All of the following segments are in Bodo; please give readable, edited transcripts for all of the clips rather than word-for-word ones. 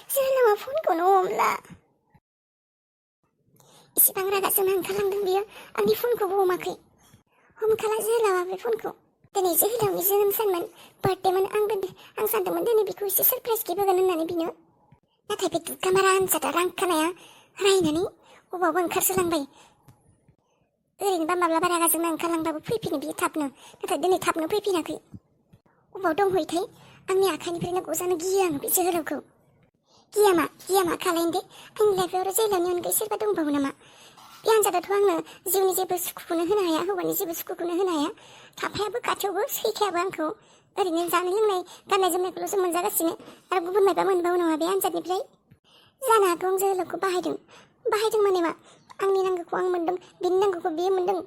जोलावा फनखौनो हमला। इसिबां रागा जोंना ओंखारलांदों बियो आंनि फनखौबो हमाखै। हमखाला जोलावा बे फनखौ। दिनै जोहोलावनि जोनोम सानमोन, बार्थडेमोन। आं सानदोंमोन दिनै बिखौ एसे सारप्राइज गिफ्ट होगोन होननानै बिनो। नाथाय बे दुगामारा आनजादा रांखानाया रायनानै अबावबा ओंखारसोलांबाय। ओरैनोबा माब्लाबा रागा जोंना ओंखारलांबाबो फैफिनो बियो थाबनो, नाथाय दिनै थाबनो फैफिनाखै। अबाव दंहैथाय? आंनि आखाइनिफ्रायनो गजानो गियो आं बे जोहोलावखौ। गियामा खालायनो दे। आंनि लाइफआव आरो जोहोलावनि अनगायै सोरबा दंबावो नामा? बे आनजादाथ' आंनो जिउनि जेबो सुखुखौनो होनो हाया, हौवानि जेबो सुखुखौनो होनो हाया। थाफायाबो खाथियावबो सैखायाबो आंखौ। ओरैनो जानाय लोंनाय गाननाय जोमनायखौल'सो मोनजागासिनो आरो गुबुन माबा मोनबावो नामा बे आनजादनिफ्राय? जानो हागौ आं जोहोलावखौ बाहायदों माने मा? आंनि नांगौखौ आं मोनदों, बिनि नांगौखौ बियो मोनदों।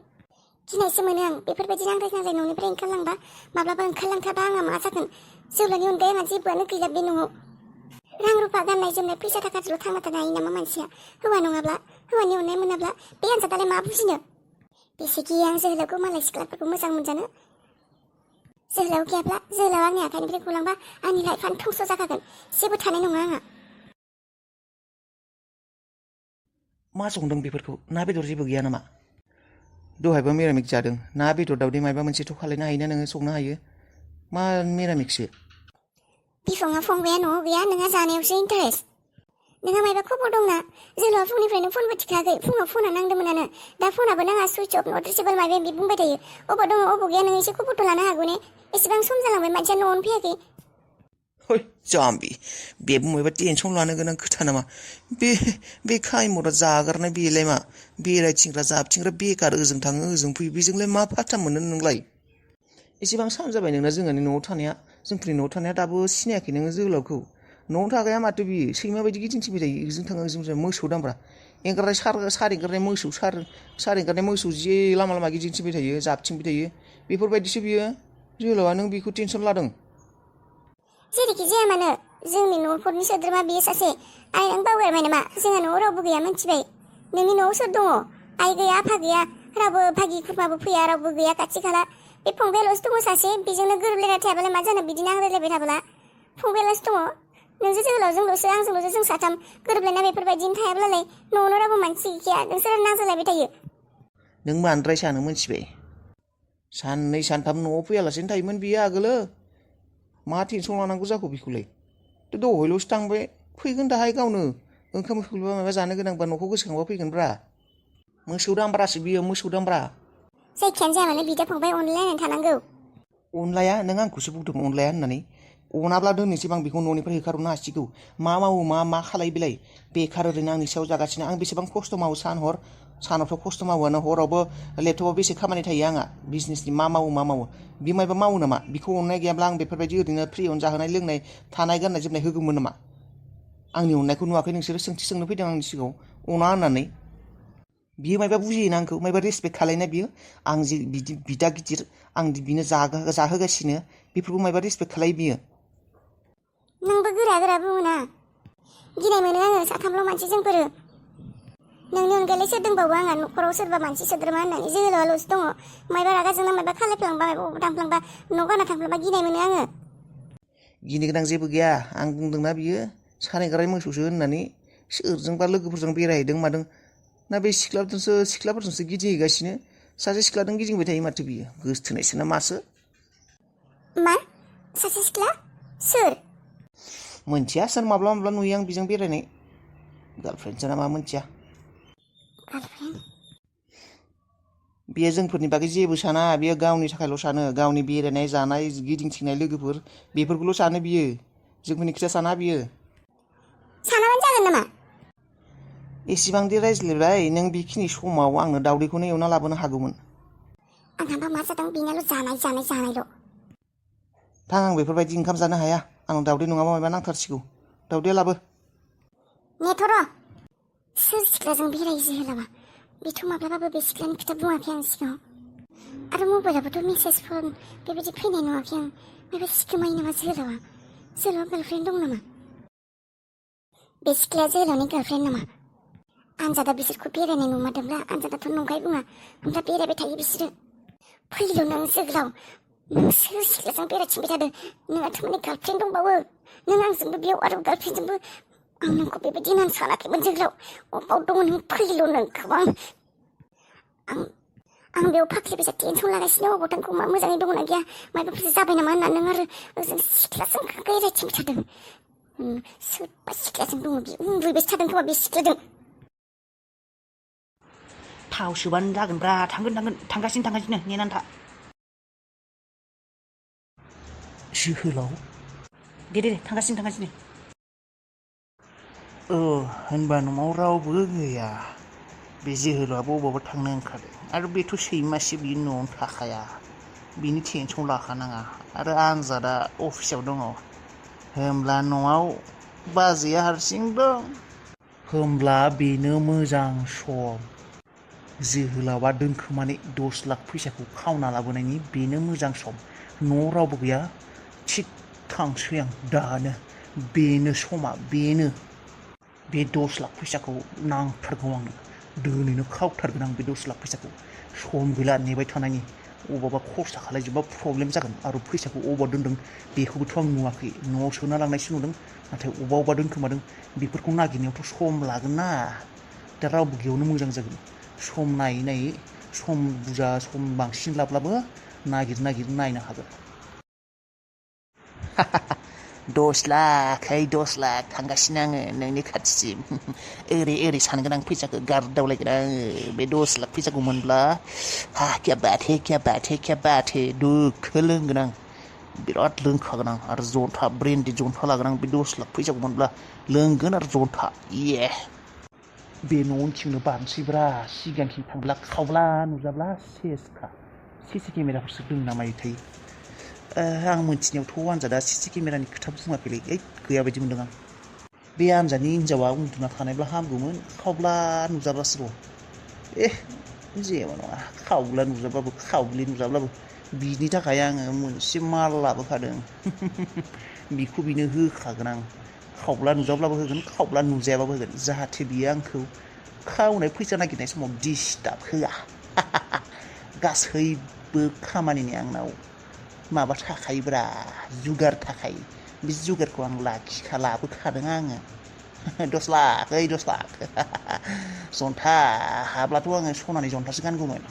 गिनायसो मोनो आं बेफोरबायदि नांलाय न'निफ्राय ओंखारलांबा। माब्लाबा ओंखारलांथारबा आंहा मा जागोन? जोहोलावनि अनगायै आंहा जेबोआनो गैला बे न'आव। रां रुफा गाननाय जोमनाय फैसा थाखाजोंल' थांना थानो हायो नामा मानसिया? हौवा नङाब्ला, हौवानि अननाय मोनाब्ला बे आनजादालाय मा बुजिनो? बेसे गियो आं जोहोलावखौ, मालाय सिख्लाफोरखौ मोजां मोनजानो। जोहोलाव गैयाब्ला, जोहोलाव आंनि आखाइनिफ्राय गलांबा आंनि लाइफआनो धंस' जाखागोन। जेबो थानाय नङा आंहा। मा संदों बेफोरखौ? ना बेदर जेबो गैया नामा? दहायबो मिरामिक जादों। ना बेदर दावदै मायबा मोनसेथ' खालायनो हायोना नोङो, संनो हायो। मा मिरामिकसो? बिफाङा फंबाया न'आव गैया, नोंहा जानायावसो इन्टारेस्ट। नोंहा मायबा खबर दंना? जोहोलावा फुंनिफ्रायनो फनबो थिखाङाखै। फुङाव फना नांदोंमोनानो, दा फनाबो नाङा, सुइच अफ, नट रिचेबल मायबा मायबि बुंबाय थायो। अबाव दङ अबाव गैया नों एसे खबरथ' लानो हागौ ने? एसेबां सम जालांबाय मानसिया न'आवनो फैयाखै। है जाम्बि, बेबो मायबा टेनसन लानो गोनां खोथा नामा? बे खायमरा जागारनाय बेलाय मा? बेरायथिंग्रा जाबथिंग्रा बेखार, ओजों थाङो ओजों फैयो, बेजोंलाय मा फाथ्ता मोननो नोंलाय? एसेबां सान जाबाय नोंना जोंहानि न'आव थानाया, जोंफोरनि न'आव थानाया, दाबो सिनायाखै नोङो जोहोलावखौ? न'आव थागाया माथो बियो, सैमा बायदि गिदिंथिंबाय थायो। ओजों थाङो ओजों फैयो, मोसौ दामब्रा एंगारनाय सार एंगारनाय मोसौ, सार एंगारनाय मोसौ जे लामा लामा गिदिंथिंबाय थायो, जाबथिंबाय थायो। बेफोरबायदिसो बियो जोहोलावा। नों बेखौ टेनसन लादों? जेरैखि जाया मानो जोंनि न'खरनि सोद्रोमा बियो सासे। आइ नों बावगारबाय नामा? जोंहा न'आव रावबो गैया मिन्थिबाय। नोंनि न'आव सोर दङ? आइ गैया, आफा गैया, रावबो भागि खुरमाबो फैया, रावबो गैया खाथि खाला। बे फंबायाल'सो दङ सासे। बेजोंनो गोरोबलायना थायाबालाय मा जानो? बिदिनो आं रायलायबाय थाब्ला फंबायाल'सो दङ। नोंजों जोहोलावजोंल'सो, आंजोंल'सो, जों साथाम गोरोबलायना बेफोरबायदिनो थायाब्लालाय न'आवनो रावबो मानसि गैखाया। नोंसोर नांजालायबाय थायो। नों बांद्राय सानो, मोनथिबाय? साननै सानथाम न'आव फैयालासेनो थायोमोन बियो आगोलो। मा टेनसन लानांगौ जाखो बेखौलाय? दहायल'सो थांबाय, फैगोन दाहाय गावनो। ओंखाम उखैबा माबा जानो गोनांबा न'खौ गोसोखांबा फैगोनब्रा। मोसौ दामब्रासो बियो, मोसौ दामब्रा। जायखियानो जाया मानो बिदा फंबाय अनलायनानै थानांगौ। अनलाया? नों आंखौसो बुंदों अनलाया होननानै। अनाब्ला दिनैसिम आं बेखौ न'निफ्राय होखारहरनो हासिगौ। मा मावो मा खालाय बेलाय? बेखार ओरैनो आंनि सायाव जागासिनो। आं बेसेबां खस्थ' मावो सान हर। सानावथ' खस्थ' मावोआनो, हरावबो लेपटपाव बेसे खामानि थायो आंहा बिजनेसनि। मा मावो? बि मायबा मावो नामा? बिखौ अननाय गैयाब्ला आं बेफोरबायदि ओरैनो फ्रियावनो जाहोनाय लोंनाय, थानाय, गाननाय जोमनाय होगौमोन नामा? आंनि अननायखौ नुवाखै नोंसोरो? सोंथि सोंनो फैदों आंनि सिगाङाव अना होननानै। बियो मायबा बुजियोना आंखौ? मायबा रेसपेक्ट खालायना बियो? आं जे बिदि बिदा गिदिर, आं बिनो जाहोगासिनो, बेफोरखौ मायबा रेसपेक्ट खालायो बियो? नोंबो गोरा बुङोना। गिनाय मोनो आङो, साथामल' मानसि जोंफोरो। नोंनि अनगायैलाय सोर दंबावो आंहा न'खराव? सोरबा मानसि सोद्रोमा होननानै जोहोलावाल'सो दङ। मायबा रागा जोंना मायबा खालायफ्लांबा, मायबा दानफ्लांबा, न' गारना थांफ्लांबा गिनाय मोनो आङो। गिनो गोनां जेबो गैया। आं बुंदोंना बियो सार एंगारनाय मोसौसो होननानै। सोरजोंबा लोगोफोरजों बेरायहैदों मादों ना, बे सिख्लाफोरजोंसो गिदिंहैगासिनो। सासे सिख्लाजों गिदिंबाय थायो माथो बियो। गोसथोनायसो ना मासो? मा? सासे सिख्ला? सोर? मोनथिया सोर। माब्लाबा नुयो आं बिजों बेरायनाय। गार्लफ्रेन्डसो नामा मोनथिया। गार्लफ्रेन्ड? बेयो जोंफोरनि बागै जेबो साना। बेयो गावनि थाखायल' सानो। गावनि बेरायनाय, जानाय, गिदिंथिंनाय लोगोफोर, बेफोरखौल' सानो बियो। जोंफोरनि खोथा साना बियो। सानाबानो जागोन नामा? एसेबांदि रायज्लायबाय, नों बेखिनि समाव आंनो दावदैखौनो एवना लाबोनो हागौमोन। आंहाबा मा जादों? बेनाल' जानायल'। थां, आं बेफोरबायदि ओंखाम जानो हाया। आं दावदै नङाबा माबा नांथारसिगौ। दावदैया लाबो। नेथ' र'। सोर सिख्लाजों बेरायो जोहोलावा? बेथ' माब्लाबाबो बे सिख्लानि खोथा बुङाखै आं सिगाङाव। आरो मबाइलावबोथ' मेसेजफोर बेबायदि फैनाय नुवाखै आं। माबा सिखोमायो नामा जोहोलावा? जोहोलावा गार्लफ्रेन्ड दं नामा? बे सिख्लाया जोहोलावनि गार्लफ्रेन्ड नामा? आनजादा बिसोरखौ बेरायनाय नुमारदोंब्ला, आनजादाथ' नंखाय बुङा। ओमफ्राय बेरायबाय थायो बिसोरो। फैल' नों जोहोलाव। नों सोर सिख्लाजों बेरायथिंबाय थादों? नोंहाथ' माने गार्लफ्रेन्ड दंबावो। नों आंजोंबो बेयाव आरो गार्लफ्रेन्डजोंबो आं नोंखौ बेबायदि होननानै सानाखैमोन जोहोलाव अबाव दङ नों फैल' नोंखौ आं बेयाव फाख्रि फैसा टेनसन लागासिनो अबाव थांखौ मा मोजाङै दङना गैया माबाफोरसो जाबाय नामा होननानै नों आरो ओजों सिख्लाजों रायथिंबाय थादों सोरबा सिख्लाजों दङ बे उन्दुबायसो थादों खोमा बे सिख्लाजों थाव सोबानो जागोनब्रा थांगासिनो नेनानै था जोहोलाव दे थांगासिनो होनबा न'आव रावबो गैया बे जोहोलावआबो अबावबा थांनो ओंखारदों आरो बेथ' सैमासो बियो न'आवनो थाखाया बिनि टेनसन लाखानाङा आरो आनजादा अफिसाव दङ होमब्ला न'आव बाजैया हारसिं दं होमब्ला बेनो मोजां सम जोहोलावआ दोनखोमानाय 10 लाख फैसाखौ खावना लाबोनायनि बेनो मोजां सम न'आव रावबो गैया थिग थांसै आं दानो बेनो समा बेनो बे 10 लाख फैसाखौ नांथारगौ आंनो दोनैनो खावथारगोन आं बे 10 लाख फैसाखौ सम गैला नेबाय थानायनि अबावबा खरसा खालायजोबबा प्रब्लेम जागोन आरो फैसाखौ अबाव दोनदों बेखौबोथ' आं नुवाखै न'आव सोना लांनायसो नुदों नाथाय अबावबा दोनखोमादों बेफोरखौ नागिरनायावथ' सम लागोन ना दा रावबो गैयावनो मोजां जागोन सम नायै सम बुरजा सम बांसिन लाब्लाबो नागिर नायनो हागोन 10 लाख थांगासिनो आङो नोंनि खाथिसिम ओरै सानगोन आं फैसाखौ गारदावलायगोन आङो बे 10 लाख फैसाखौ मोनब्ला क्या बात है दोखो लोंगोन आं बिराद लोंखागोन आं आरो जन्था ब्रेन्डि जन्था लागोन आं बे 10 लाख फैसाखौ मोनब्ला लोंगोन आरो जन्था बे न'थिंनो बारनोसैब्रा सिगांथिं थांब्ला खावब्ला नुजाब्ला सेसखा सिसि केमेराफोरसो दं ना मायो थायो आं मोनथिनायावथ' आनजादा सिसि केमेरानि खोथा बुङाखैलै गैया बायदि मोनदों आं बे आनजादनि हिनजावा उन्दुना थानायब्ला हामगौमोन खावब्ला नुजाब्लासो जेबो नङा खावब्ला नुजाब्लाबो खावब्ले नुजाब्लाबो बिनि थाखाय आङो मोनसे माल लाबोखादों बिखौ बिनो होखागोन आं खावब्ला नुजाब्लाबो होगोन खावब्ला नुजायाबाबो होगोन जाहाथे बियो आंखौ खावनाय फैसा नागिरनाय समाव डिस्टार्ब होआ गासैबो खामानिनि आंनाव माबा थाखायोब्रा जुगार थाखायो बे जुगारखौ आं लाबोखादों आङो 10 लाख जन्था हाब्लाथ' आङो सनानि जन्थासो गानगौमोन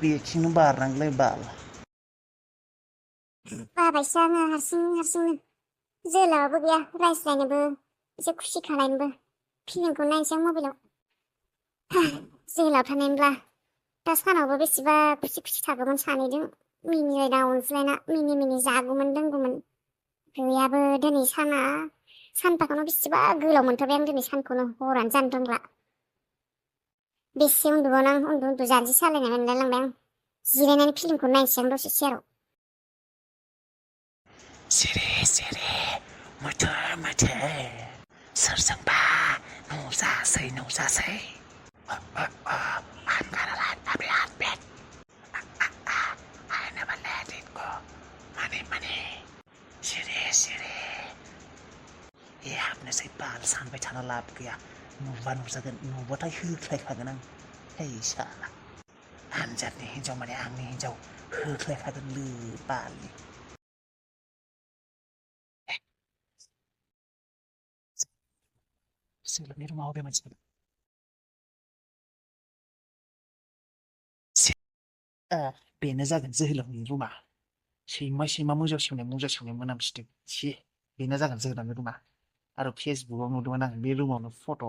बेथिंनो बारनांगौलाय बाल बाबायसो आङो हारसिंनो जोहोलावाबो गैया रायज्लायनोबो एसे खुसि खालायनोबो फिल्मखौ नायनोसै आं मबाइलाव जोहोलाव थानायमोनब्ला दा सानावबो बेसेबा खुसि थागौमोन सानैजों मिनिलायना अनज्लायना मिनि जागौमोन लोंगौमोन गैयाबो दिनै सानफाखौनो बेसेबा गोलाव मोनथारबाय आं दिनै सानखौनो हरानो जानो रोंला बेसे उन्दुबावनो आं उन्दु जानजि सालायनाय मोनलायलांबाय आं जिरायनानै फिल्मखौ नायनोसै आं दसे सेराव सिरि मोथो सोरजोंबा नुजासै I'm gonna let my blood bleed I never let it go money सिरि हाबनोसै बाल सानबाय थाना लाब गैया नुजागोन नुबाथाय होख्लायखागोन आं साला आनजादनि हिनजाव माने आंनि हिनजाव होख्लायखागोन लो बालनि जोहोलावनि रुमाव बबे मोनसेमोन बेनो जागोन जोहोलावनि रुमा सैमा मोजां सेवनाय मोनामसिदों बेनो जागोन जोहोलावनि रुमा आरो फेसबुकआव नुदोंमोन आं बे रुमावनो फट'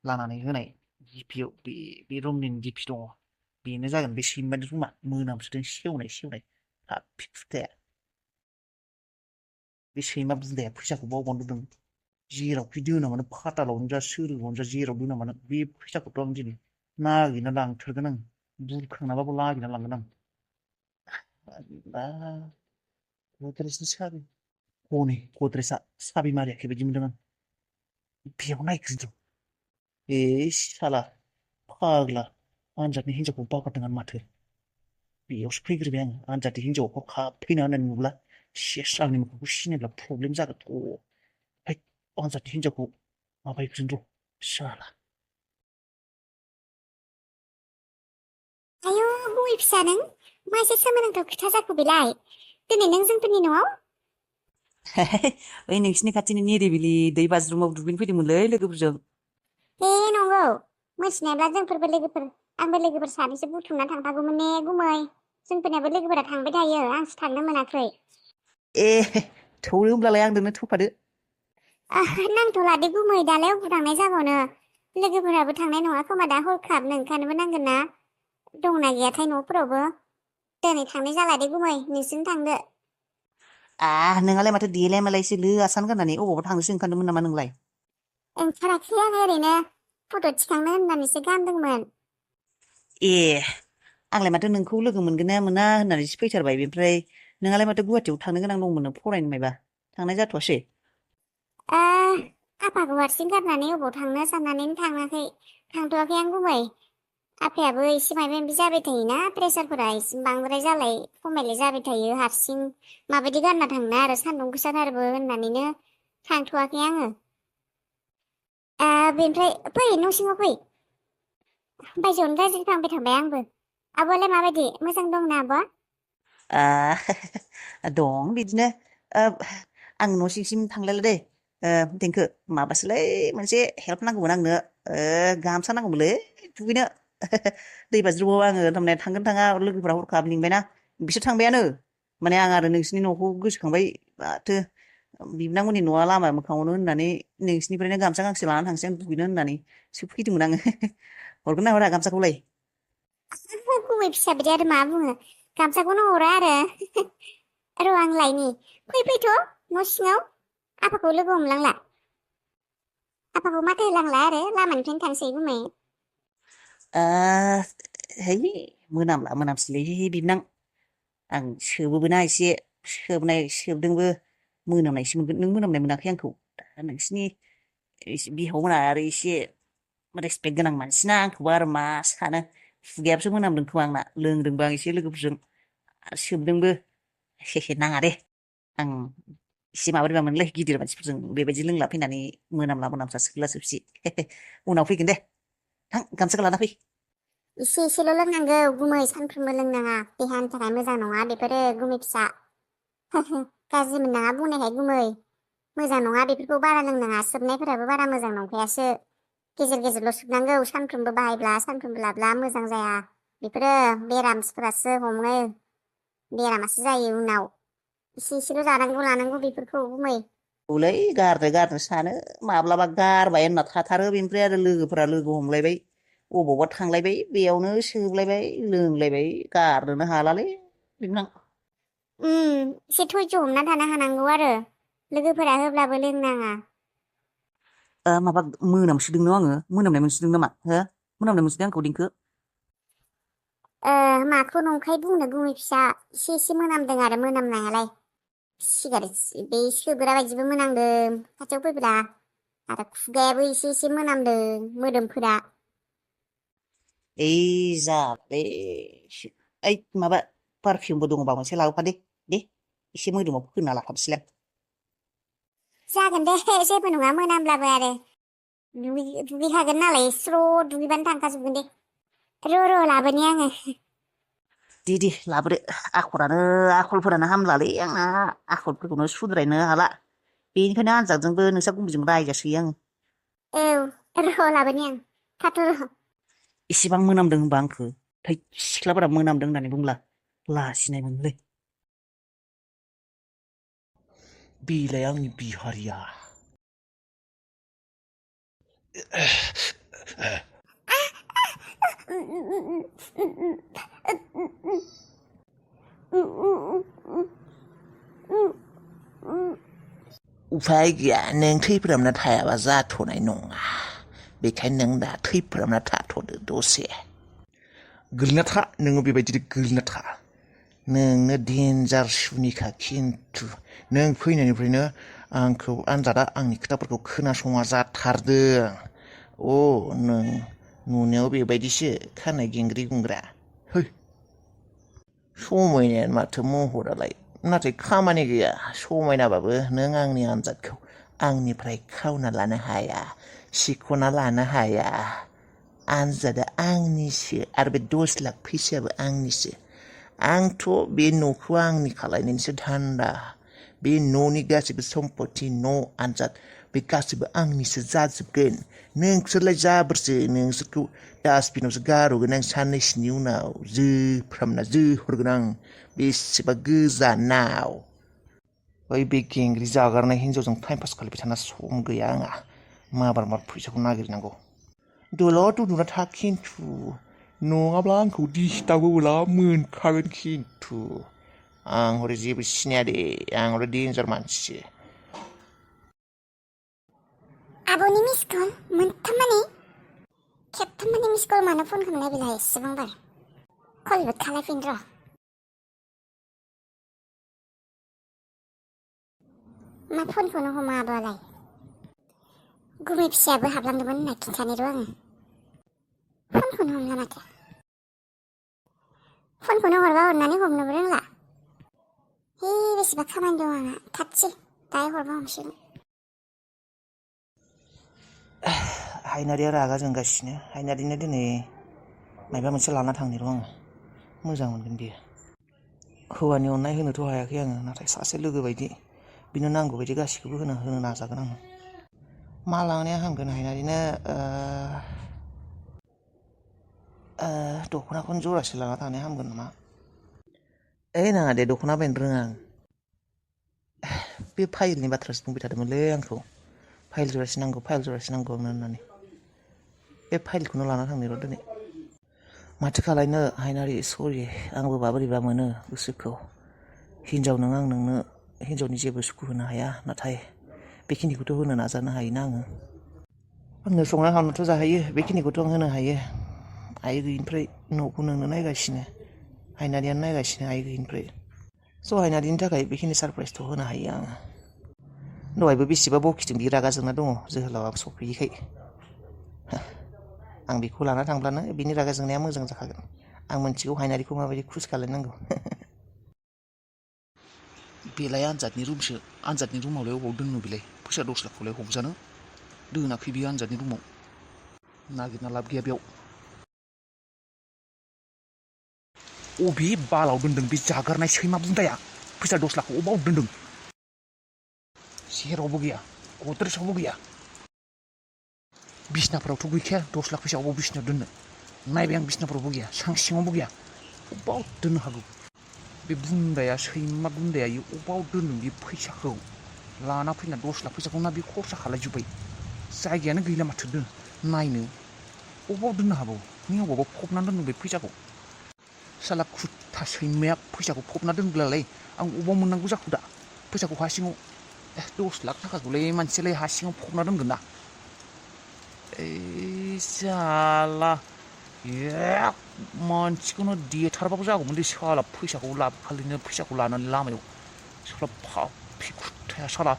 लानानै होनाय डिपिआव बे रुमनि डिपि दङ बेनो जागोन बे सैमानि रुमा मोनामसोदों सेवनाय हाफि फुथाया बे सैमा बुन्दाया फैसाखौ बावबावनो दोनदों जेरावखि दोना मानो फातालावनो जा सोरोगावनो जा जेराव दोना मानो बे फैसाखौथ' आं दिनै नागिरना लांथारगोन आं बुरखांनाबाबो नागिरना लांगोन आं गद्रेजनि साबि हनै गद्रेजआ साबि मारियाखै बायदि मोनदों आं बेयाव नायग्रोदों साला फाग्ला आनजादनि हिनजावखौ बावगारदों आं माथो बेयावसो फैग्रोबाय आङो आनजादनि हिनजावखौ फैना होननानै नुब्ला सेस आंनि मोखांखौ सिनायब्ला प्रब्लेम जागोन आनजादनि हिनजावखौ माबायग्रोन र' साला आयौ हौवा फिसा नों मा एसे सोमोनांथाव खोथा जाखो बेलाय दिनै नों जोंफोरनि न'आव ओइ नोंसिनि खाथिनि निरिबिलि दै बाज्रुमाव दुगैनो फैदोंमोनलै लोगोफोरजों। हे नंगौ मिथिनायब्ला जोंफोरबो लोगोफोर आंबो लोगोफोर सानैसो बुथुमना थांफागौमोन ने गुमै जोंफोरनियाबो लोगोफोरा थांबाय थायो आंसो थांनो मोनाखै ए थौलो होमब्लालाय आंजोंनो थौफादो। नांथ'ला दे गुमै दालाय अबाव थांनाय जाबावनो लोगोफोराबो थांनाय नङा खोमा दा हरखाबनो ओंखारनोबो नांगोन ना दंना गैयाथाय न'फोरावबो दिनै थांनाय जाला दे गुमै नोंसोरनो थांदो नोंहालाय माथो देलाय मालायसो लो आसान गाननानै अबावबा थांनोसो ओंखारदोंमोन नामा नोंलाय? ओंखाराखै आं ओरैनो फट' थिखांनो होननानैसो गानदोंमोन। ए आंलाय माथो नोंखौ लोगो मोनगोन ना मोना होननानैसो फैथारबाय ओमफ्राय नोंहालाय माथो गुवाहाटियाव थांनो गोनां दंमोन फरायनो मायबा थांनाय जाथ'वासै? आफाखौ हारसिं गारनानै अबाव थांनो साननानैनो थांथ'वाखै आं गुमै आफायाबो एसे माबा माबि जाबाय थायोना प्रेसारफोरा एसे बांद्राय जालाय खमायलाय जाबाय थायो हारसिं माबायदि गानना थांनो आरो सान्दुं गोसाथारबो होननानैनो थांथ'वाखै आङो बेनिफ्राय फै न' सिङाव फै बायजोआवनो रायज्लायफ्लांबाय थांबाय आंबो आब'आलाय माबायदि मोजां दंना आब'आ? दं बिदिनो आं न' सिंसिम थांलायला दे देंखो माबासोलै मोनसे हेल्प नांगौमोन आंनो गामसा नांगौमोनलै दुगैनो दै बाज्रुमाव आङो थारमाने थांगोन थाङा लोगोफोरा हरखाब लिंबायना बिसोर थांबायानो माने आं आरो नोंसिनि न'खौ गोसोखांबाय माथो बिबोनांमोननि न'आ लामा मोखाङावनो होननानै नोंसिनिफ्रायनो गामसा गांसे लानानै थांसै आं दुगैनो होननानैसो फैदोंमोन आङो हरगोन ना हरा गामसाखौलाय? गुमै फिसा बिदि आरो मा बुङो गामसाखौनो हरा आरो र' आं लायनि फैथ' न' सिङाव आफाखौ लोगो हमलांला आफाखौ माथो होलांला आरो लामानिफ्रायनो थांसै गुमै है मोनामसैलै बिबोनां आं सोबोना एसे सोबदोंबो मोनामनायसो मोनगोन नों मोनामनाय मोनाखै आंखौ दा नोंसिनि बिहावमोना आरो एसे रेसपेक्ट गोनां मानसिना आंखौबा आरो मा सानो खुगायाबोसो मोनामदों खोमा आंना लोंदोंबो आं एसे लोगोफोरजों सोबदोंबो नाङा दे आं एसे माबारिबा मोनलै गिदिर मानसिफोरजों बेबायदि लोंला फैनानै मोनामला सोबला सोबसि उनाव फैगोन दे थां गामसाखौ लाना फै एसे एसेल' लोंनांगौ गुमै सानफ्रोमबो लोंनाङा देहानि थाखाय मोजां नङा बेफोरो गुमै फिसा गाज्रि मोननाङा बुंनायखाय गुमै मोजां नङा बेफोरखौ बारा लोंनाङा सोबनायफोराबो बारा मोजां नंखायासो गेजेर गेजेरल' सोबनांगौ सानफ्रोमबो बाहायब्ला सानफ्रोमबो लाब्ला मोजां जाया बेफोरो बेरामफोरासो हमो बेरामासो जायो उनाव एसे एसेल' लानांगौ बेफोरखौ गुमै औलै गारनो सानो माब्लाबा गारबाय होनना थाथारो बेनिफ्राय आरो लोगोफोरा लोगो हमलायबाय अबावबा थांलायबाय बेयावनो सोबलायबाय लोंलायबाय गारनोनो हालालै बिबोनां एसे धैज' हमना थानो हानांगौ आरो लोगोफोरा होब्लाबो लोंनाङा माबा मोनामसोदों आङो मोनामनाय मोनसोदों नामा हो मोनामनाय मोनसोदों आंखौ देंखो माखौ नंखाय बुंनो गुमै फिसा एसे एसे मोनामदों आरो मोनामनायालाय सिगारेट बे सोबग्रा बायदिबो मोनामदों खाथियाव फैब्ला आरो खुगायाबो एसे एसे मोनामदों मोदोमफोरा जाबाय ओइ माबा पारफिउमबो दङबा मोनसे लाबोफा दे एसे मोदोमाव फोनना लाथाबसैलाय जागोन दे जेबो नङा मोनामब्लाबो आरो दुगैखागोन नालाय स्र' दुगैबानो थांखाजोबगोन दे र' लाबोनि आङो दे लाबोदो आखलफोरानो हामलालै आंना आखलफोरखौनो सुद्रायनो हाला बेनिखायनो आनजादजोंबो नोंसा गुबुनजों रायजासोयो आङो र' लाबोनि आं थाथ' र' इसेबां मोनामदों होनबा आंखौ थै सिख्लाफोरा मोनामदों होननानै बुंला लाजिनाय मोनोलै बेलाय आंनि बिहारिया उफाय गैया नों थैफ्रामना थायाबा जाथ'नाय नङा बेखायनो नों दा थैफ्रामना थाथ'दो दसे गोलैना था नोङो बेबायदि गोलैना था नोंनो डेन्जार सुनिखा खिन्थु नों फैनायनिफ्रायनो आंखौ आनजादा आंनि खोथाफोरखौ खोनासङा जाथारदों नों नुनायाव बेबायदिसो खानाय गेंग्रि गुंग्रा है समायनायानो माथो महरालाय नाथाय खामानि गैया समायनाबाबो नों आंनि आनजादखौ आंनिफ्राय खावना लानो हाया सिख'ना लानो हाया आनजादा आंनिसो आरो बे 10 लाख फैसायाबो आंनिसो आंथ' बे न'खौ आंनि खालायनायनिसो धान्दा बे न'नि गासैबो सम्पति न' आनजाद बे गासैबो आंनिसो जाजोबगोन नोंसोरलाय जाबोरसो नोंसोरखौ डास्टबिनावसो गारहरगोन आं साननैसोनि उनाव जोफ्रामना जोहरगोन आं बेसेबा गोजानाव ओइ बे गेंग्रि जागारनाय हिन्जावजों टाइम पास खालामबाय थाना सम गैया आंहा माबार फैसाखौ नागिरनांगौ दलद उन्दुना था खिन्थु नङाब्ला आंखौ दिस्टार्ब होब्ला मोनखागोन खिन्थु आं हरै जेबो सिनाया दे आं हरै डेन्जार मानसिसो आब'नि मिस कल मोनथाम माने खेबथाम माने मिस कल मानो फन खालामनाय बेलाय एसेबां बार कलबो खालायफिन र' मा फनखौनो हमा आब'आलाय गुमै फिसायाबो हाबलांदोंमोन होनना खिन्थानो र' आङो फनखौनो हमला माथो फनखौनो हरबा हरनानै हमनोबो रोंला हे बेसेबा खामानि दं आंहा थाथसै दाहाय हरबा हमसिगोन हायनारिया रागा जोंगासिनो हायनारिनो दिनै माबा मोनसे लाना थांनि र' आङो मोजां मोनगोन बियो हौवानि अननाय होनोथ' हायाखै आङो नाथाय सासे लोगो बायदि बिनो नांगौ बायदि गासिखौबो होनो नाजागोन आङो मा लांनाया हामगोन हायनारिनो दख'नाखौनो जरासे लाना थांनाया हामगोन नामा नाङा दे दख'ना बायनो रोङा आं बे फाइलनि बाथ्रासो बुंबाय थादोंमोनलै आंखौ फाइल जरासे नांगौ होननानै बे फाइलखौनो लाना थांनि र' दिनै माथो खालायनो हायनारि सरि आंबो बोरैबा मोनो गोसोखौ हिनजाव नों आं नोंनो हिनजावनि जेबो सुखु होनो हाया नाथाय बेखिनिखौथ' होनो नाजानो हायोना आङो संना खावनोथ' जाहायो बेखिनिखौथ' आं होनो हायो आइ गैयिनिफ्राय न'खौ नोंनो नायगासिनो हायनारियानो नायगासिनो आइ गैयिनिफ्राय स' हायनारिनि थाखाय बेखिनि सारप्राइजथ' होनो हायो आङो दहायबो बेसेबा बखिदों बि रागा जोंना दङ जोहोलावा सफैयैखाय आं बेखौ लाना थांब्लानो बिनि रागा जोंनाया मोजां जाखागोन आं मोनथिगौ हायनारिखौ माबायदि खुस खालायनांगौ बेलाय आनजादनि रुमसो आनजादनि रुमावलाय अबाव दोननो बेलाय फैसा 10 लाखखौलाय हबजानो दोनाखै बियो आनजादनि रुमाव नागिरना लाब गैया बेयाव अबे बालाव दोनदों बे जागारनाय सैमा बुन्दाया फैसा 10 लाखखौ अबाव दोनदों जेरावबो गैया गद्रेजावबो गैया बिसनाफोरावथ' गैखाया 10 लाख फैसा अबाव बिसनायाव दोननो नायबाय आं बिसनाफोरावबो गैया सां सिङावबो गैया अबाव दोननो हागौ बे बुन्दाया सैमा बुन्दाया अबाव दोनदों बे फैसाखौ लाना फैना 10 लाख फैसाखौ ना बे खरसा खालायजोब्बाय जायगायानो गैला माथो नायनो अबाव दोननो हागौ नों अबावबा फबनानै दोनदों बे फैसाखौ साला खुथा सैमाया फैसाखौ फबना दोनब्लालाय आं अबाव मोननांगौ जाखो दा फैसाखौ हा सिङाव 10 लाख थाखाखौलाय मानसियालाय हा सिङाव फबना दोनगोन ना साला मानसिखौनो देथारबाबो जागौमोनलै साला फैसाखौ खालिनो फैसाखौ लानानै लामायाव साला फाफि खुथाया साला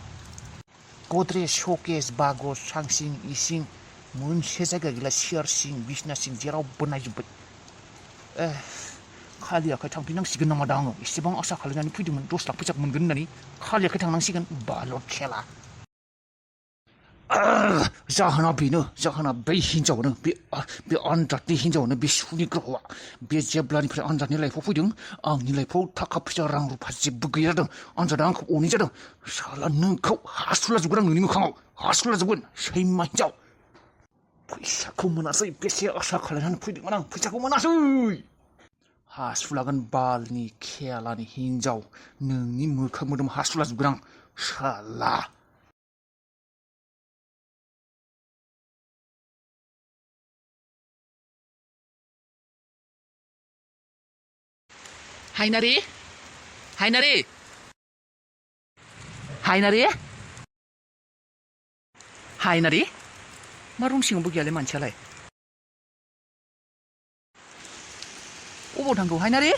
गद्रेज शकेस बागस सांसिं इसिं मोनसे जायगा गैला सियार सिं बिसना सिं जेरावबो नायजोब्बाय खालि आखाइ थांफिननांसिगोन नामा दा आङो एसेबां आसा खालायनानै फैदोंमोन 10 लाख फैसाखौ मोनगोन होननानै खालि आखाइ थांनांसिगोन बालद खेला जाहोना बेनो जाहोना बै हिनजावनो बे आनजादनि हिनजावनो बे सुनि ग्रहआ बे जेब्लानिफ्राय आनजादनि लाइफआव फैदों आंनि लाइफआव थाखा फैसा रां रुफा जेबो गैया जादों आनजादा आंखौ अनै जादों साला नोंखौ हासुलाजोबगोन आं नोंनि मोखाङाव हासुलाजोबगोन सैमा हिनजाव फैसाखौ मोनासै बेसे आसा खालायनानै फैदोंमोन आं फैसाखौ मोनासै हासुलागोन बालनि खेलानि हिनजाव नोंनि मोखां मोदोम हासुलाजोबगोन आं साला हायनारि हायनारि हायनारि हायनारि मा रुम सिङावबो गैयालै मानसियालाय अबाव थांगौ हायनारि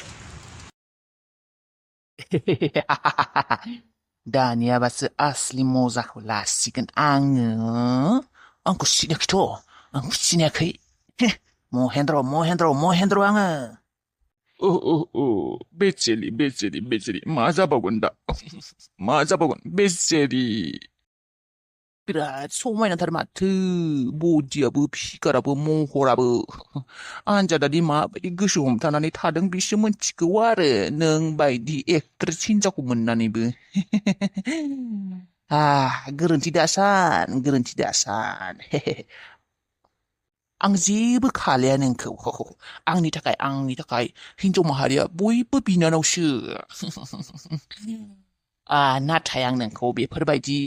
दानियाबासो असलि मजाखौ लासिगोन आङो आंखौ सिनायाखै महेन्द्र आङो बेचेरि मा जाबावगोन दा मा जाबावगोन बेचेरि बिराद समायनाथार माथो बडियाबो फिगाराबो महराबो आनजादादि माबायदि गोसो हमथानानै थादों बिसो मोनथिगौ आरो नों बायदि एक्ट्रेस हिनजावखौ मोननानैबो गोरोन्थि दासान आं जेबो खालाया नोंखौ आंनि थाखाय हिनजाव माहारिया बयबो बिनानावसो नाथाय आं नोंखौ बेफोरबायदि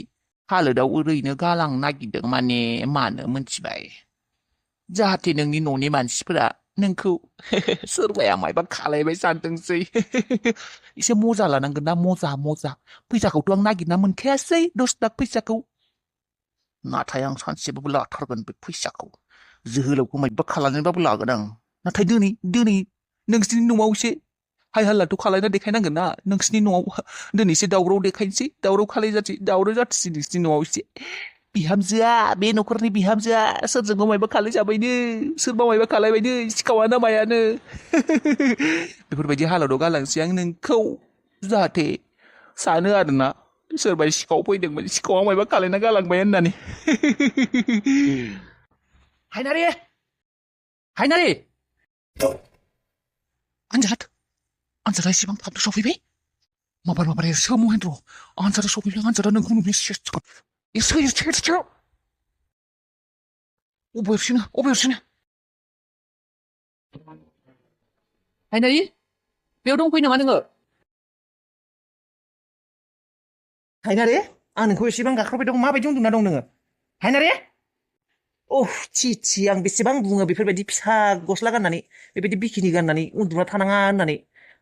हालोदाव ओरैनो गालांनो नागिरदों माने मानो मोनथिबाय जाहाथे नोंनि न'नि मानसिफोरा नोंखौ सोरबाया मायबा खालायबाय सानथोंसै एसे मजा लानांगोन ना मजा फैसाखौथ' आं नागिरना मोनखायासै 10 लाख फैसाखौ नाथाय आं सानसेबाबो लाथारगोन बे फैसाखौ जोहोलावखौ मायबा खालामनानैबाबो लागोन आं नाथाय दिनै नोंसिनि न'आव एसे हाय हाल्लाथ' खालायना देखायनांगोन ना नोंसिनि न'आव दिनै एसे दावराव देखायनोसै दावराव जाथोंसै नोंसिनि न'आव एसे बिहामजोआ बे न'खरनि बिहामजोआ सोरजोंबा मायबा खालायजाबायनो सोरबा मायबा खालायबायनो सिखावाना मायानो बेफोरबायदि हालोदाव गालांसै आं नोंखौ जाहाथे सानो आरोना सोरबा सिखाव फैदोंमोन सिखावा मायबा खालायना गालांबाय होननानै हायनारि आनजादा एसेबां थाबनो सफैबाय माबार एरसो महेन्द्र आनजादा सफैबाय आनजादा नोंखौ नुबैयो सेसखौ एरसो अबे हायनारि बेयाव दंफैयो नामा नोङो हायनारि आं नोंखौ एसेबां गाख्रबबाय दं माबायदि उन्दुना दं नोङो हायनारि थि आं बेसेबां बुङो बेफोरबायदि फिसा गस्ला गाननानै बेबायदि बिकिनि गाननानै उन्दुना थानाङा होननानै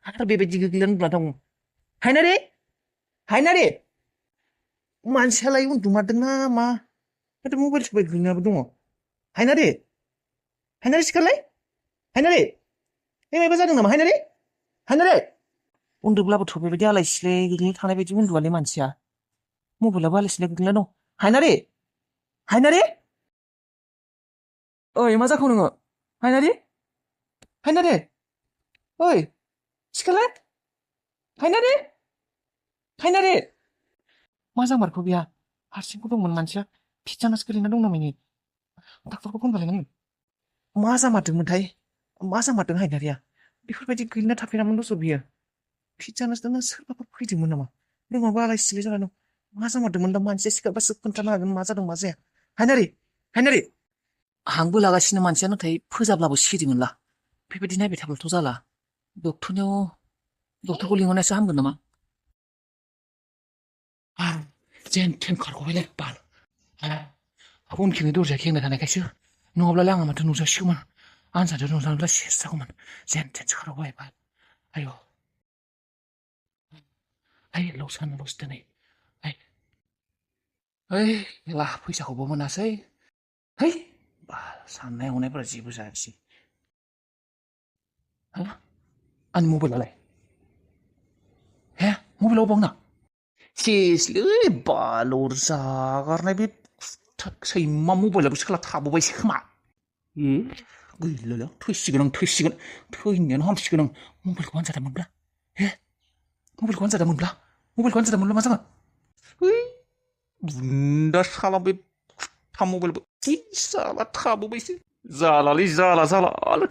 आरो बेबायदि गोग्लैनानै उन्दुना दं हायनारि मानसियालाय उन्दुमारदोंना मा माथो मबाइल सबाइल गोग्लैनाबो दङ हायनारि सिखारलाय हायनारि मायबा जादों नामा हायनारि उन्दुब्लाबोथ' बेबायदि आलाय सिलाय गोग्लैना थानाय बायदि उन्दुआलै मानसिया मबाइलाबो आलाय सिलाय गोग्लैना दं हायनारि ओइ मा जाखो नोङो हायनारि ओइ सिखारलाय हायनारि मा जामारखो बेहा हारसिंखौ दंमोन मानसिया फिट जानासो गोलैना दं नामायनि डाक्टारखौ फन खालायनांगोन मा जामारदों हायनारिया बेफोरबायदि गोलैना थाफेरामोन दस' बियो फिट जानासो दं सोरबाफोर फैदोंमोन नामा नोंनावबो आलाय सिलाय जाना दं मा जामारदोंमोन दा मानसिया सिखारबासो खोन्थानो हागोन मा जादों मा जाया हायनारि हांबो लागासिनो मानसिया नाथाय फोजाब्लाबो सिरिमोनला बेबायदि नायबाय थाब्लाथ' जाला डक्टरखौ लिंहरनायसो हामगोन नामा जेन थेन खारग'बायलै बाल उनखिनि दरजाया खेंना थानायखायसो नङाब्लालाय आंहा माथो नुजासिगौमोन आनजादाव नुजानोब्ला सेस जागौमोन जेन थेनसो खारग'बाय बाल लस दिनै फैसाखौबो मोनासै साननाय हनायफोरा जेबो जायासै आंनि मबाइलालाय मबाइलाव बावना सेसलै बालर जागारनाय बे सैमा मबाइलाबो सोला थाबोबायसो खोमा गैलालाय थैसिगोन थैनायानो हामसिगोन आं मबाइलखौ आनजादा मोनब्ला मबाइलखौ आनजादा मोनब्ला मा जागोन बुन्दा साला बे मबाइलबो साला थाबोबायसो जाला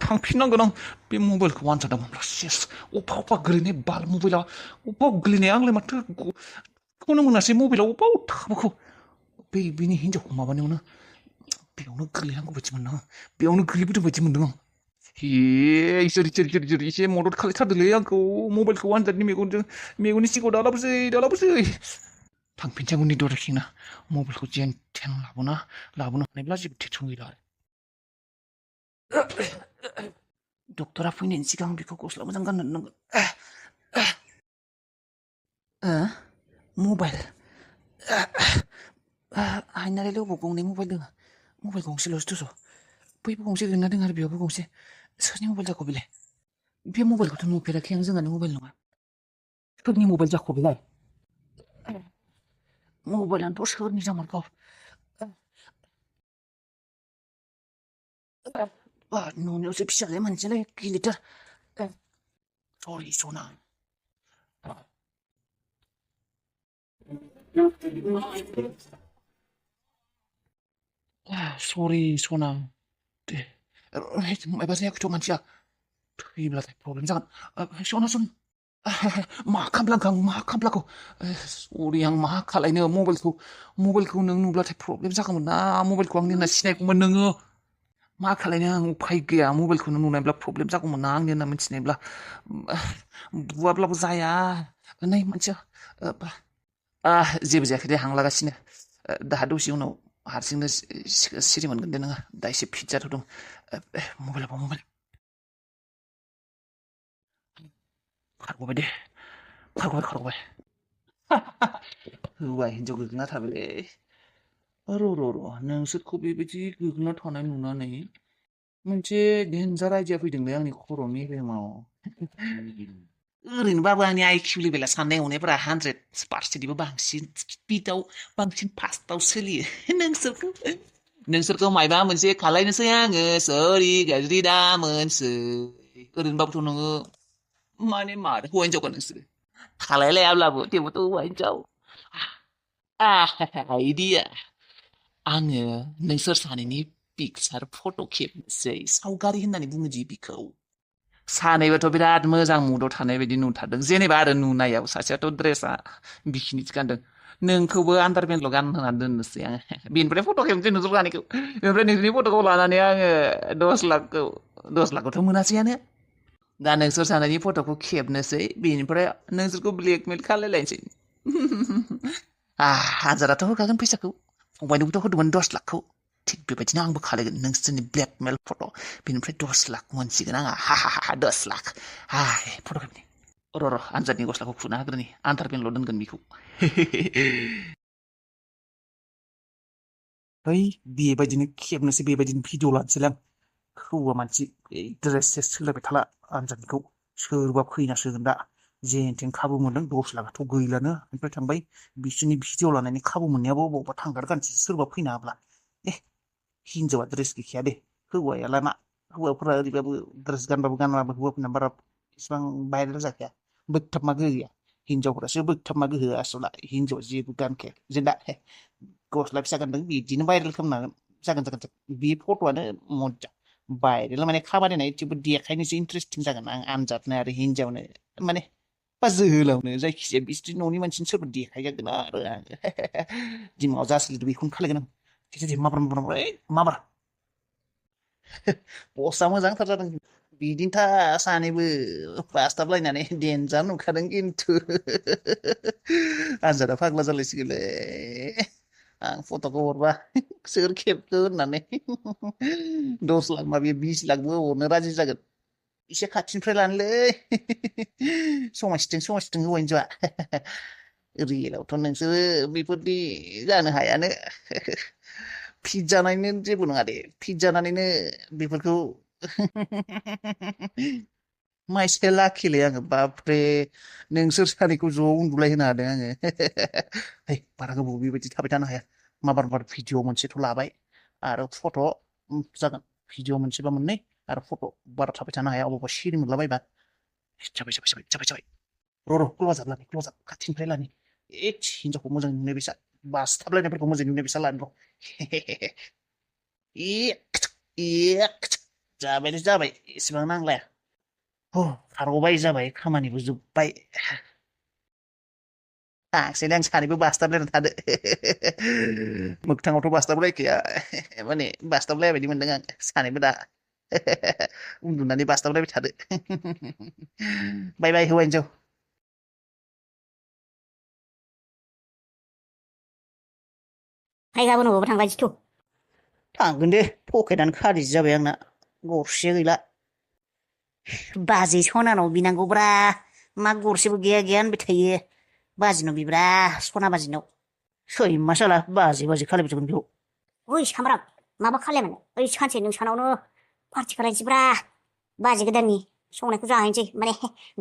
थांफिननांगोन आं बे मबाइलखौ आनजादा मोनब्ला सेस अबा गोलैनाय बाल मबाइला अबा गोलैनाय आंलाय माथो खौनो मोनासै मबाइलाव अबाव थाबोखौ बेनि हिनजावखौ माबानायावनो बेयावनो गोलैनांगौ बायदि मोनदों आं बेयावनो गोलैबोदों बायदि मोनदों आं इसोर एसे मदद खालायथारदोलै आंखौ मबाइलखौ आनजादनि मेगननि सिगाङाव दालाबोसै थांफिनसै उननि दर खेंना मबाइलखौ जेन थेन लाबोनो हानायब्ला जेबो टेनसन गैला डक्टरा फैनायनि सिगां बेखौ गस्ला मोजां गाननो नांगोन मबाइल हायनारियालाय अबाव गंनै मबाइल दङ मबाइल गंसेल'सो दङ बैबो गंसे गोलैना दङ आरो बेयावबो गंसे सोरनि मबाइल जाखो बेलाय बे मबाइलखौथ' नुफेराखै आं जोंहानि मबाइल नङा सोरनि मबाइल जाखो बेलाय मबाइलानोथ' सोरनि जामारगौ न'नियावसो फिसालाय मानसियालाय गिलिरथार सरि सना सरि सना दे माबा जायाखैथ' मानसिया थैब्लाथाय प्रब्लेम जागोन सना सन मा खालामफ्लांखो आं मा खालामफ्लांखो सरि आं मा खालायनो मबाइलखौ नों नुब्लाथाय प्रब्लेम जागौमोन ना मबाइलखौ आंनि होनना सिनायगौमोन नोङो मा खालायनो आं उफाय गैया मबाइलखौनो नुनायब्ला प्रब्लेम जागौमोन ना आंनि होनना मिथिनायब्ला बुवाब्लाबो जाया नै मानसिया जेबो जायाखै दे हां लागासिनो दाहा दसे उनाव हारसिंनो सिरि मोनगोन दे नोङो दा एसे फिट जाथ'दों मबाइल खारग'बाय दे खारग'बाय हौवा हिनजाव गोग्लैना थाबायलै र' नोंसोरखौ बेबायदि गोग्लैना थानाय नुनानै मोनसे डेन्जार आइडिया फैदोंलै आंनि खर' मेलेमाव ओरैनोबाबो आंनि आइकिउ लेभेला साननाय हनायफोरा 100%निबो बांसिन स्पिडआव बांसिन फास्टआव सोलियो नोंसोरखौ मायबा मोनसे खालायनोसै आङो सरि गाज्रि दा मोनसै ओरैनोबाबोथ' नोङो माने मा हौवा हिनजावखा नोंसोरो खालायलायाब्लाबो थेवबोथ' हौवा हिनजाव आइडिया आङो नोंसोर सानैनि पिकचार फट' खेबनोसै सावगारि होननानै बुङो दि बिखौ सानैबोथ' बिराद मोजां मुडआव थानाय बायदि नुथारदों जेनेबा आरो नुनायाव सासेयाथ' ड्रेसा बिखिनिसो गानदों नोंखौबो आन्डारपेन्टल' गानहोनानै दोननोसै आङो बेनिफ्राय फट' खेबनोसै नोंसोर सानैखौ बेनिफ्राय नोंसोरनि फट'खौ लानानै आङो 10 लाखखौथ' मोनासैयानो दा नोंसोर सानैनि फट'खौ खेबनोसै बेनिफ्राय नोंसोरखौ ब्लेकमेल खालायलायनोसै आनजादाथ' होखागोन फैसाखौ फंबायनोबोथ' होदोंमोन 10 लाखखौ थिग बेबायदिनो आंबो खालायगोन नोंसोरनि ब्लेकमेल फट' बेनिफ्राय 10 लाख मोनसिगोन आंहा हा 10 लाख फट' खेबनि र' आनजादनि गस्लाखौ खुना होग्रोनि आन्डारपेन्टल' दोनगोन बेखौ बेबायदिनो खेबनोसै बेबायदिनो भिडिअ लानोसैलां हौवा मानसि ड्रेस सोलायबाय थाला आनजादनिखौ सोरबा फैना सोगोन दा जेनथेन खाबु मोनदों 10 लाखाथ' गैलानो ओमफ्राय थांबाय बिसोरनि भिडिअ लानायनि खाबु मोननायाबो बबावबा थांगारगानसै सोरबा फैना हाब्ला हिनजावा ड्रेस गैखाया दे हौवायालाय मा हौवाफोरा ओरैबाबो ड्रेस गानबाबो गानबाबो हौवाफोरना बारा इसिबां भाइरेल जाखाया बोगथाबमा गोहो गैया हिनजावफोरासो बोगथाबमा गोहो आसला हिनजावा जेबो गानखाया जों दा गस्ला फिसा गानदों बिदिनो भाइरेल खालामनो जागोन बे फट'आनो मजा भाइरेल माने खामानिनाय थेवबो देखायनोसो इन्टारेस्टिं जागोन आं आनजादनो आरो हिनजावनो माने बा जोहोलावनो जायखिजाया बिसोरनि न'नि मानसिनि सोरबा देखायगोन आरो आं दिमागाव जासोलिदों बेखौनो खालायगोन आं माबार पस्टआ मोजांथार जादों बिदिनोथा सानैबो बासथाबलायनानै देन्जार नुखादों खिन्थु आनजादा फाग्ला जालायसिगोनलै आं फट'खौ हरबा सोर खेबखो होननानै 10 लाख मा बेयो 20 लाखबो हरनो राजि जागोन एसे खाथिनिफ्राय लानोलै समायसिथों हौवा हिनजावा रियेलावथ' नोंसोरो बेफोरदि जानो हायानो फिट जानायनो जेबो नङा दे फिट जानानैनो बेफोरखौ माइसे लाखिलै आङो बापरे नोंसोर सानैखौ ज' उन्दुलाय होनो हादों आङो बारा गोबाव बेबायदि थाबाय थानो हाया माबार भिडिअ मोनसेथ' लाबाय आरो फट' जागोन भिडिअ मोनसेबा मोननै आरो फट' बारा थाबाय थानो हाया अबावबा सिरि मोनलाबायबा जाबाय र' क्ल'ज आप खाथिनिफ्राय लानि हिनजावखौ मोजां नुनाय बेसा बासथाबलायनायफोरखौ मोजां नुनाय बेसा लानो र' जाबाय एसेबां नांलाया खारग'बाय जाबाय खामानिबो जोब्बाय आं सानैबो बासथाबलायनानै थादो मोगथाङावथ' बासथाबलायखाया माने बासथाबलाया बायदि मोनदों आं सानैबो दा उन्दुनानै बासथाबलायबाय थादो बाय हौवा हिनजाव गाबोन अबावबा थांगासिथ' थांगोन दे पकेटआनो खालि जाबाय आंना गरसे गैला बाजै सनानाव बिनांगौब्रा मा गरसेबो गैया होनबाय थायो बाजिनाव बिब्रा सना बाजिनाव सैमा साला बाजै खालायबाय थागोन बेखौ ओइ सामब्राम माबा खालामोन ओइ सानसे नोंसानावनो पार्टि खालायनोसैब्रा बाजै गोदाननि संनायखौ जाहैनोसै माने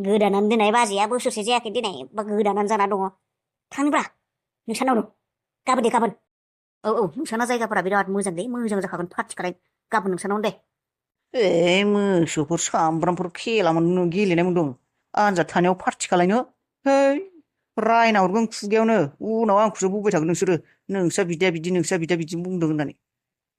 गोदानानै दोननाय बाजैया बोसोरसे जायाखै दोननाय बा गोदानानै जाना दङ थांनोब्रा नोंसानावनो गाबोन औ नोंसाना जायगाफोरा बिराद मोजां जाखागोन पार्टि खालाय गाबोन नोंसानावनो दे मोसौफोर सामब्रामफोर खेला गेलेनाय मोनदों आनजाद थानायाव पार्टि खालायनो रायना हरगोन खुगायावनो उनाव आंखौसो बुंबाय थागोन नोंसोरो नोंसा बिदाया बिदि नोंसा बिदाया बिदि बुंदों होननानै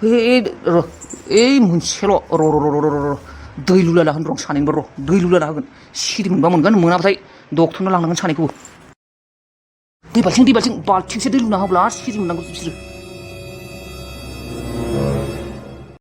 र' ओइ मोनसेल' र' दै लुलाला होन र' सानैनोबो र' दै लुलाला होगोन सिरि मोनबा मोनगोन मोनाबाथाय डक्टरनाव लांनांगोन सानैखौबो दै बाल्थिंसे दै लुना होब्ला सिरि मोननांगौ बिसोरो